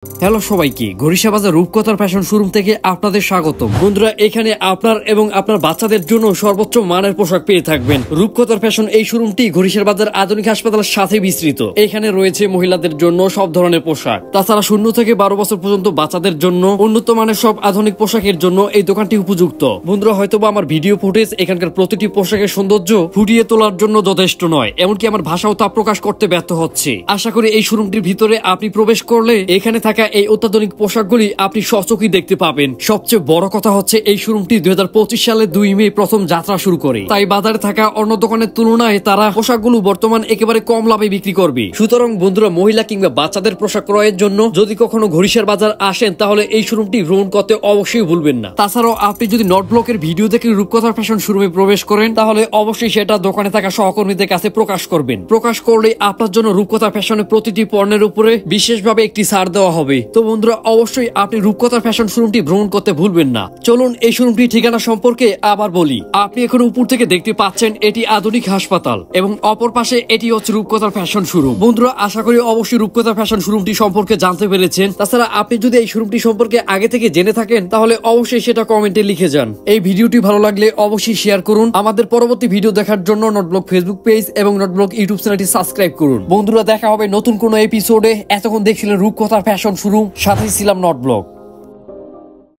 Hello সবাইকে, ঘড়িশা বাজার রূপকথার ফ্যাশন শোরুম থেকে আপনাদের স্বাগত। বন্ধুরা, এখানে আপনার এবং আপনার বাচ্চাদের জন্য সর্বোচ্চ মানের পোশাক পেয়ে থাকবেন। রূপকথার ফ্যাশন এই শোরুমটি ঘড়িশার বাজার আধুনিক হাসপাতালের সাথে বিস্তৃত। এখানে রয়েছে মহিলাদের জন্য সব ধরনের পোশাক, তাছাড়া 0 থেকে 12 বছর পর্যন্ত বাচ্চাদের জন্য উন্নত মানের সব আধুনিক পোশাকের জন্য এই দোকানটি উপযুক্ত। বন্ধুরা, হয়তোবা আমার ভিডিও ফুটেজ এখানকার প্রতিটি পোশাকের সৌন্দর্য ফুটিয়ে তোলার জন্য যথেষ্ট নয়, এমনকি আমার ভাষাও তা প্রকাশ করতে ব্যর্থ হচ্ছে। আশা করি এই শোরুমটির ভিতরে আপনি প্রবেশ করলে এখানে থাকা এই অত্যাধুনিক পোশাকগুলি আপনি সচক্ষে দেখতে পাবেন। সবচেয়ে বড় কথা হচ্ছে এই শোরুমটি 2025 সালে 2 মে প্রথম যাত্রা শুরু করে, তাই বাজারে থাকা অন্য দোকানের তুলনায় তারা পোশাকগুলো বর্তমান একেবারে কম লাভে বিক্রি করবে। সুতরাং বন্ধুরা, মহিলা কিংবা বাচ্চাদের পোশাক ক্রয়ের জন্য যদি কখনো ঘড়িশার বাজার আসেন তাহলে এই শোরুমটি ভ্রমণ করতে অবশ্যই ভুলবেন না। তাছাড়াও আপনি যদি নট ব্লকের ভিডিও দেখে রূপকথার ফ্যাশন শোরুমে প্রবেশ করেন তাহলে অবশ্যই সেটা দোকানে থাকা সহকর্মীদের কাছে প্রকাশ করবেন। প্রকাশ করলে আপনার জন্য রূপকথা ফ্যাশনের প্রতিটি পণ্যের উপরে বিশেষভাবে একটি ছাড় দেওয়া হবে। তো বন্ধুরা, অবশ্যই আপনি রূপকথার ফ্যাশন শোরুমটি ভ্রমণ করতে ভুলবেন না। চলুন এই শোরুমটির ঠিকানা সম্পর্কে আবার বলি। আপনি এখন উপর থেকে দেখতে পাচ্ছেন এটি আধুনিক হাসপাতাল এবং অপর পাশে এটি হচ্ছে রূপকথার ফ্যাশন শোরুম। বন্ধুরা, আশা করি অবশ্যই রূপকথার ফ্যাশন শোরুমটি সম্পর্কে জানতে পেরেছেন। তাছাড়া আপনি যদি এই শোরুমটি সম্পর্কে আগে থেকে জেনে থাকেন তাহলে অবশ্যই সেটা কমেন্টে লিখে যান। এই ভিডিওটি ভালো লাগলে অবশ্যই শেয়ার করুন। আমাদের পরবর্তী ভিডিও দেখার জন্য নটব্লগ ফেসবুক পেজ এবং নটব্লগ ইউটিউব চ্যানেলটি সাবস্ক্রাইব করুন। বন্ধুরা, দেখা হবে নতুন কোনো এপিসোডে। এতক্ষণ দেখছিলেন রূপকথার ফ্যাশন শোরুম, সাথে ছিলাম নটব্লগ।